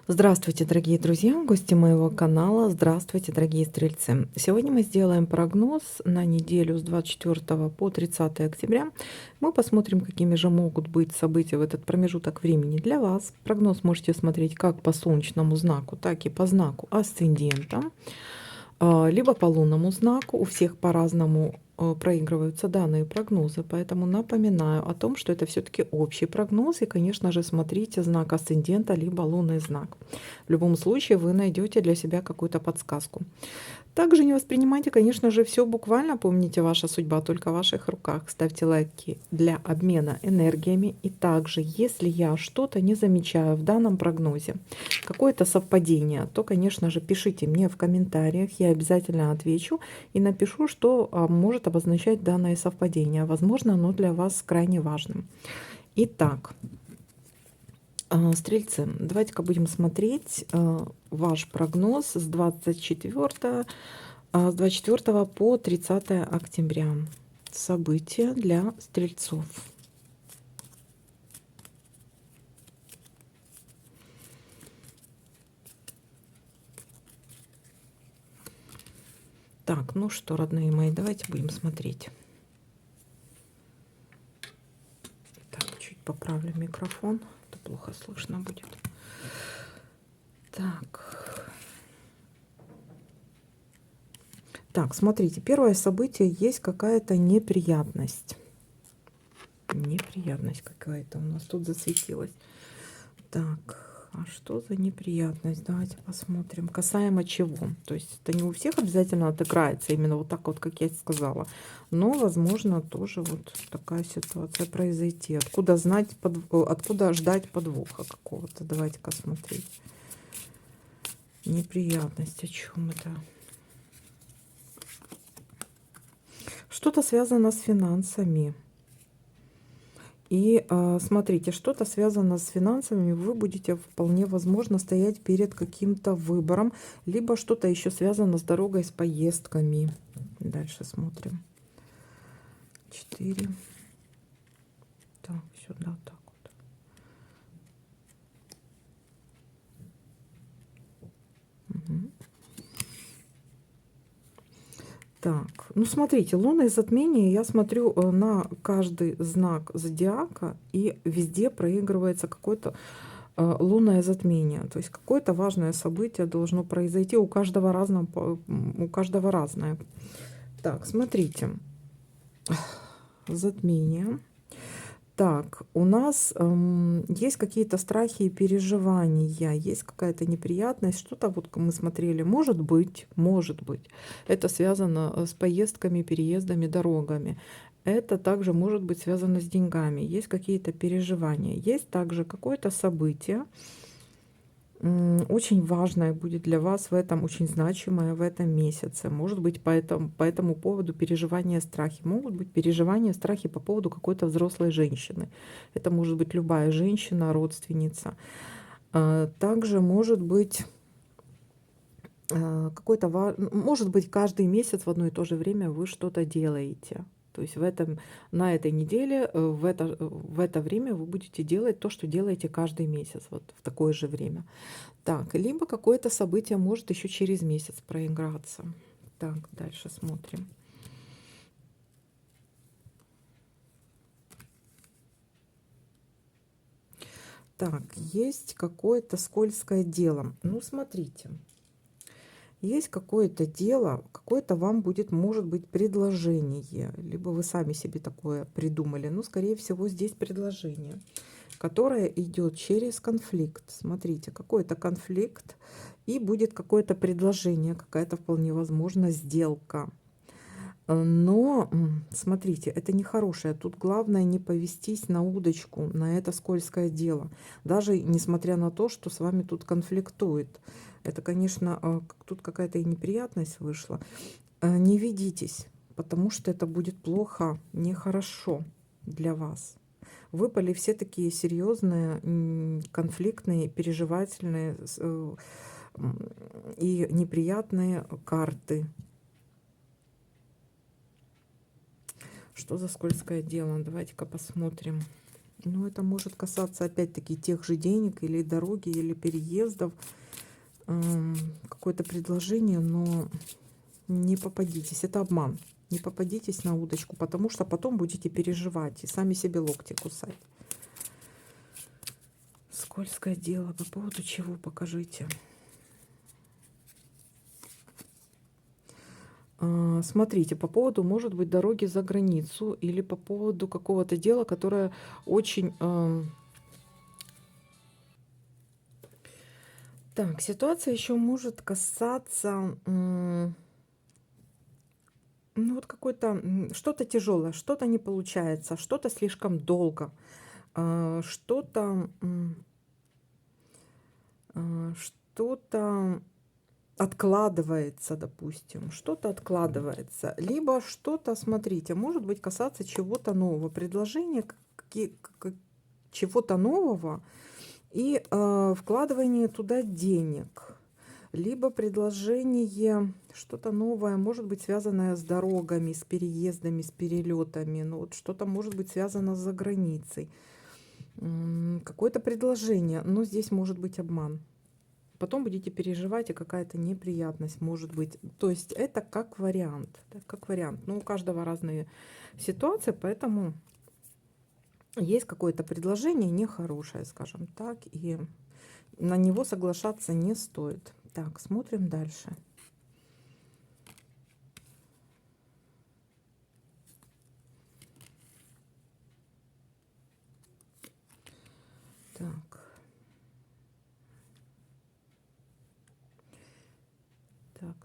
Здравствуйте, дорогие друзья, гости моего канала. Здравствуйте, дорогие стрельцы. Сегодня мы сделаем прогноз на неделю с 24 по 30 октября. Мы посмотрим, какими же могут быть события в этот промежуток времени для вас. Прогноз можете смотреть как по солнечному знаку, так и по знаку асцендента, либо по лунному знаку. У всех по-разному проигрываются данные прогнозы, поэтому напоминаю о том, что это все-таки общий прогноз, и, конечно же, смотрите знак асцендента либо лунный знак. В любом случае вы найдете для себя какую-то подсказку. Также не воспринимайте, конечно же, все буквально. Помните, ваша судьба только в ваших руках. Ставьте лайки для обмена энергиями. И также, если я что-то не замечаю в данном прогнозе, какое-то совпадение, то, конечно же, пишите мне в комментариях. Я обязательно отвечу и напишу, что может обозначать данное совпадение. Возможно, оно для вас крайне важным. Итак, стрельцы, давайте-ка будем смотреть ваш прогноз с 24 по 30 октября. События для стрельцов. Так, ну что, родные мои, давайте будем смотреть. Так, чуть поправлю микрофон, то плохо слышно будет. Так, смотрите, первое событие, есть какая-то неприятность. Неприятность какая-то у нас тут засветилась. Так, а что за неприятность? Давайте посмотрим. Касаемо чего? То есть это не у всех обязательно отыграется именно вот так вот, как я сказала. Но, возможно, тоже вот такая ситуация произойти. Откуда знать, откуда ждать подвоха какого-то? Давайте-ка смотреть. Неприятность, о чем это? Что-то связано с финансами. И смотрите, что-то связано с финансами, вы будете вполне возможно стоять перед каким-то выбором, либо что-то еще связано с дорогой, с поездками. Дальше смотрим. 4. Так, сюда так вот. Угу. Так, ну смотрите, лунное затмение, я смотрю на каждый знак зодиака, и везде проигрывается какое-то лунное затмение. То есть какое-то важное событие должно произойти, у каждого разное. Так, смотрите, затмение. Так, у нас есть какие-то страхи и переживания, есть какая-то неприятность, что-то вот мы смотрели, может быть, это связано с поездками, переездами, дорогами. Это также может быть связано с деньгами, есть какие-то переживания, есть также какое-то событие, очень важное будет для вас в этом, очень значимое в этом месяце. Может быть, по этому поводу переживания, страхи. Могут быть переживания, страхи по поводу какой-то взрослой женщины. Это может быть любая женщина, родственница. Также может быть может быть, каждый месяц в одно и то же время вы что-то делаете. То есть на этой неделе, в это время вы будете делать то, что делаете каждый месяц, вот в такое же время. Так, либо какое-то событие может еще через месяц проиграться. Так, дальше смотрим. Так, есть какое-то скользкое дело. Ну, смотрите. Есть какое-то дело, какое-то вам будет, может быть, предложение. Либо вы сами себе такое придумали. Ну, скорее всего, здесь предложение, которое идет через конфликт. Смотрите, какой-то конфликт, и будет какое-то предложение, какая-то вполне возможно сделка. Но смотрите, это нехорошее. Тут главное не повестись на удочку, на это скользкое дело. Даже несмотря на то, что с вами тут конфликтует. Это, конечно, тут какая-то и неприятность вышла. Не ведитесь, потому что это будет плохо, нехорошо для вас. Выпали все такие серьезные, конфликтные, переживательные и неприятные карты. Что за скользкое дело? Давайте-ка посмотрим. Но это может касаться опять-таки тех же денег или дороги, или переездов. Какое-то предложение, но не попадитесь. Это обман. Не попадитесь на удочку, потому что потом будете переживать и сами себе локти кусать. Скользкое дело. По поводу чего? Покажите. Смотрите, по поводу, может быть, дороги за границу или по поводу какого-то дела, которое очень... Так, ситуация еще может касаться, ну вот какой-то, что-то тяжелое, что-то не получается, что-то слишком долго, что-то, что-то откладывается, допустим, что-то откладывается, либо что-то, смотрите, может быть касаться чего-то нового, предложения чего-то нового и вкладывание туда денег, либо предложение что-то новое, может быть связанное с дорогами, с переездами, с перелетами, ну вот что-то может быть связано с заграницей, какое-то предложение, но здесь может быть обман. Потом будете переживать, и какая-то неприятность может быть. То есть это как вариант. Да, как вариант. Но у каждого разные ситуации, поэтому есть какое-то предложение нехорошее, скажем так, и на него соглашаться не стоит. Так, смотрим дальше. Так. Так.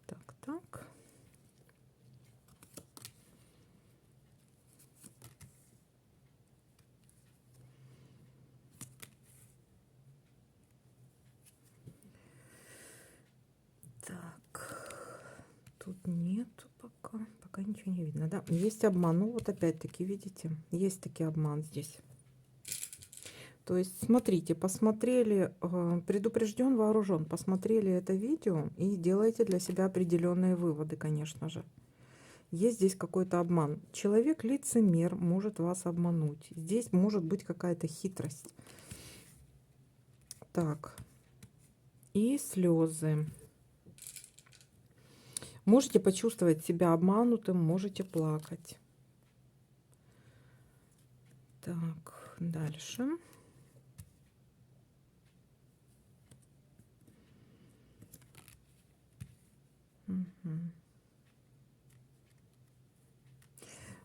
Так. Тут нету пока. Пока ничего не видно, да? Есть обман. Ну вот опять-таки, видите, есть таки обман здесь. То есть, смотрите, посмотрели, предупрежден, вооружен, посмотрели это видео и делаете для себя определенные выводы, конечно же. Есть здесь какой-то обман. Человек лицемер, может вас обмануть. Здесь может быть какая-то хитрость. Так, и слезы. Можете почувствовать себя обманутым, можете плакать. Так, дальше. Угу.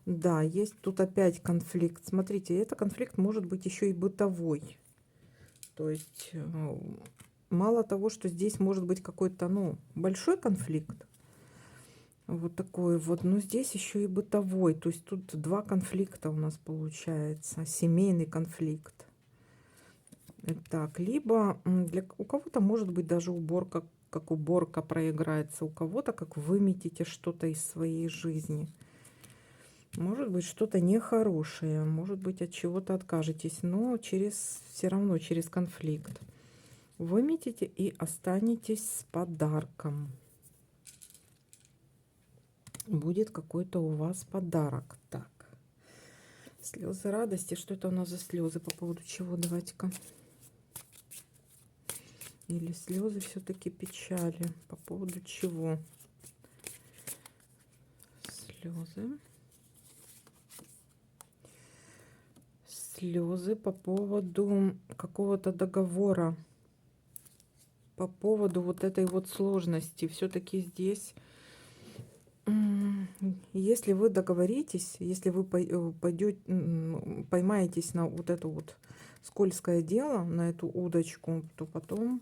Да, есть тут опять конфликт. Смотрите, это конфликт может быть еще и бытовой. То есть мало того, что здесь может быть какой-то, ну, большой конфликт, вот такой вот, но здесь еще и бытовой. То есть тут два конфликта у нас получается. Семейный конфликт. Так, либо у кого-то может быть даже уборка, как уборка проиграется, у кого-то как выметите что-то из своей жизни. Может быть что-то нехорошее, может быть от чего-то откажетесь, но все равно через конфликт. Выметите и останетесь с подарком. Будет какой-то у вас подарок. Так, слезы радости. Что это у нас за слезы? По поводу чего? Давайте-ка. Или слезы все-таки печали? По поводу чего? Слезы. Слезы по поводу какого-то договора. По поводу вот этой вот сложности. Все-таки здесь, если вы договоритесь, если вы поймаетесь на вот это вот скользкое дело, на эту удочку, то потом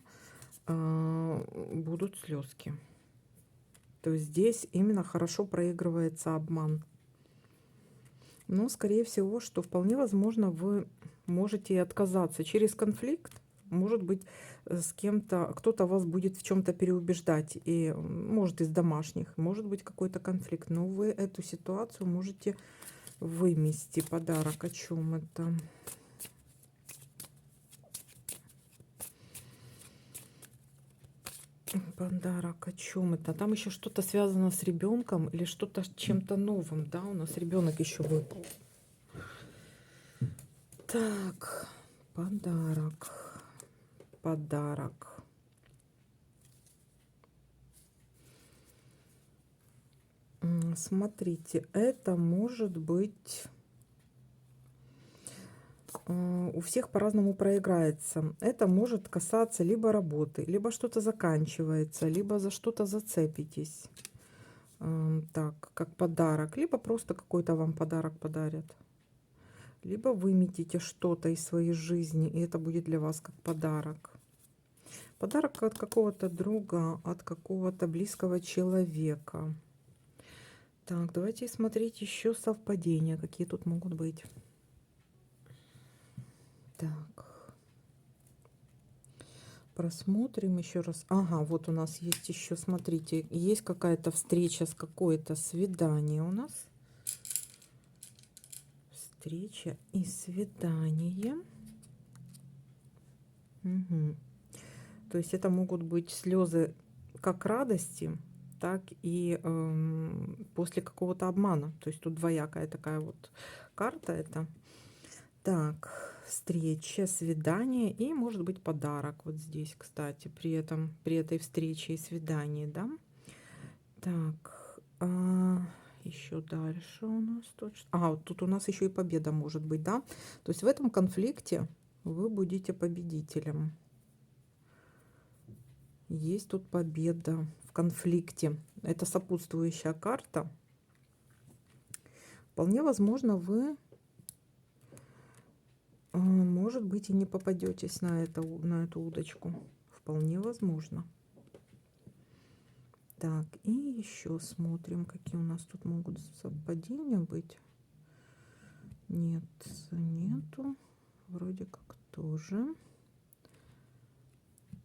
будут слезки. То есть здесь именно хорошо проигрывается обман. Но, скорее всего, что вполне возможно, вы можете и отказаться через конфликт. Может быть, с кем-то, кто-то вас будет в чем-то переубеждать, и может из домашних, может быть какой-то конфликт, но вы эту ситуацию можете вымести. Подарок о чем это? Подарок о чем это? Там еще что-то связано с ребенком или что-то с чем-то новым, да? У нас ребенок еще выпал. Так, подарок. Подарок. Смотрите, это может быть у всех по-разному проиграется. Это может касаться либо работы, либо что-то заканчивается, либо за что-то зацепитесь. Так, как подарок, либо просто какой-то вам подарок подарят. Либо выметите что-то из своей жизни, и это будет для вас как подарок. Подарок от какого-то друга, от какого-то близкого человека. Так, давайте смотреть еще совпадения, какие тут могут быть. Так. Просмотрим еще раз. Ага, вот у нас есть еще, смотрите, есть какая-то встреча с какое-то свидание у нас. Встреча и свидание. Угу. То есть это могут быть слезы как радости, так и после какого-то обмана. То есть тут двоякая такая вот карта это. Так, встреча, свидание и может быть подарок вот здесь, кстати, при этой встрече и свидании, да. Так, еще дальше у нас точно. Вот тут у нас еще и победа может быть, да. То есть в этом конфликте вы будете победителем. Есть тут победа в конфликте. Это сопутствующая карта. Вполне возможно, вы, может быть, и не попадетесь на эту удочку. Вполне возможно. Так, и еще смотрим, какие у нас тут могут совпадения быть. Нет, нету. Вроде как тоже.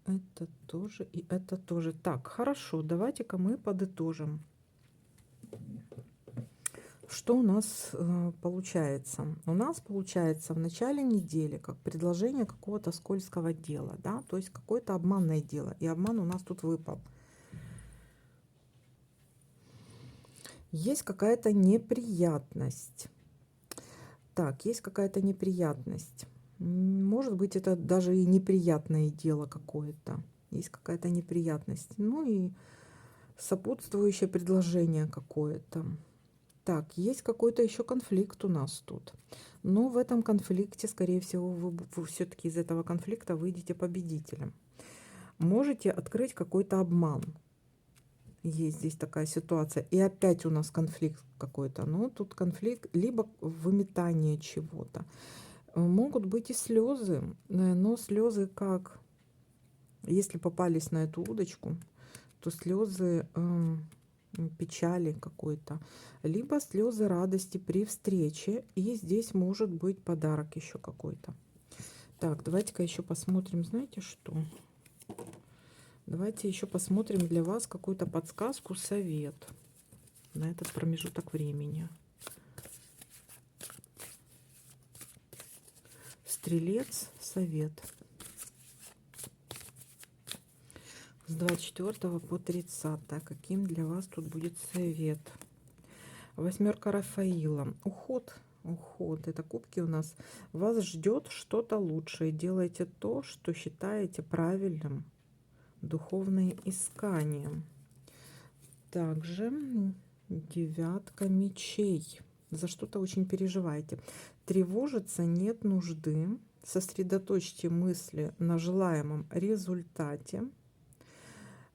Это тоже и это тоже. Так, хорошо, давайте-ка мы подытожим. Что у нас получается? У нас получается в начале недели как предложение какого-то скользкого дела, да, то есть какое-то обманное дело. И обман у нас тут выпал. Есть какая-то неприятность. Так, есть какая-то неприятность. Может быть, это даже и неприятное дело какое-то. Есть какая-то неприятность. Ну и сопутствующее предложение какое-то. Так, есть какой-то еще конфликт у нас тут. Но в этом конфликте, скорее всего, вы все-таки из этого конфликта выйдете победителем. Можете открыть какой-то обман. Есть здесь такая ситуация. И опять у нас конфликт какой-то. Но тут конфликт, либо выметание чего-то. Могут быть и слезы, но слезы как, если попались на эту удочку, то слезы печали какой-то, либо слезы радости при встрече, и здесь может быть подарок еще какой-то. Так, давайте-ка еще посмотрим, знаете что? Давайте еще посмотрим для вас какую-то подсказку, совет на этот промежуток времени. Стрелец, совет. С 24 по 30. Каким для вас тут будет совет? Восьмерка Рафаила. Уход. Уход. Это кубки у нас. Вас ждет что-то лучшее. Делайте то, что считаете правильным. Духовные искания. Также девятка мечей. За что-то очень переживаете. Тревожиться нет нужды. Сосредоточьте мысли на желаемом результате.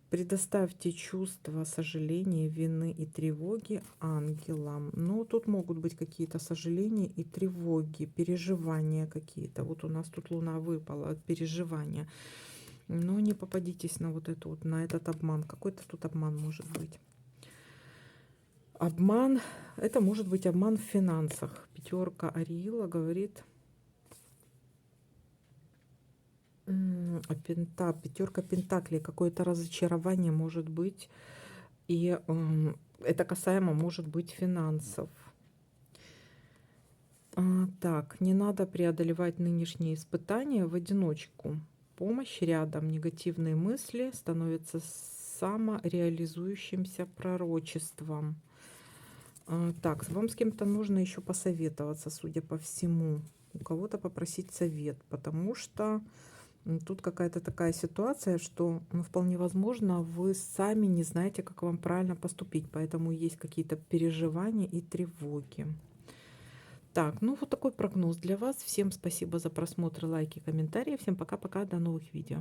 Предоставьте чувства сожаления, вины и тревоги ангелам. Ну, тут могут быть какие-то сожаления и тревоги, переживания какие-то. Вот у нас тут Луна выпала от переживания. Но не попадитесь на вот это вот, на этот обман. Какой-то тут обман может быть. Обман, это может быть обман в финансах. Пятерка Ариила говорит... Пятерка пентаклей, какое-то разочарование может быть, и это касаемо может быть финансов. Так, не надо преодолевать нынешние испытания в одиночку. Помощь рядом, негативные мысли становятся самореализующимся пророчеством. Так, вам с кем-то нужно еще посоветоваться, судя по всему. у кого-то попросить совет, потому что тут какая-то такая ситуация, что вполне возможно, вы сами не знаете, как вам правильно поступить, поэтому есть какие-то переживания и тревоги. Так, ну вот такой прогноз для вас. Всем спасибо за просмотр, лайки, комментарии. Всем пока-пока, до новых видео.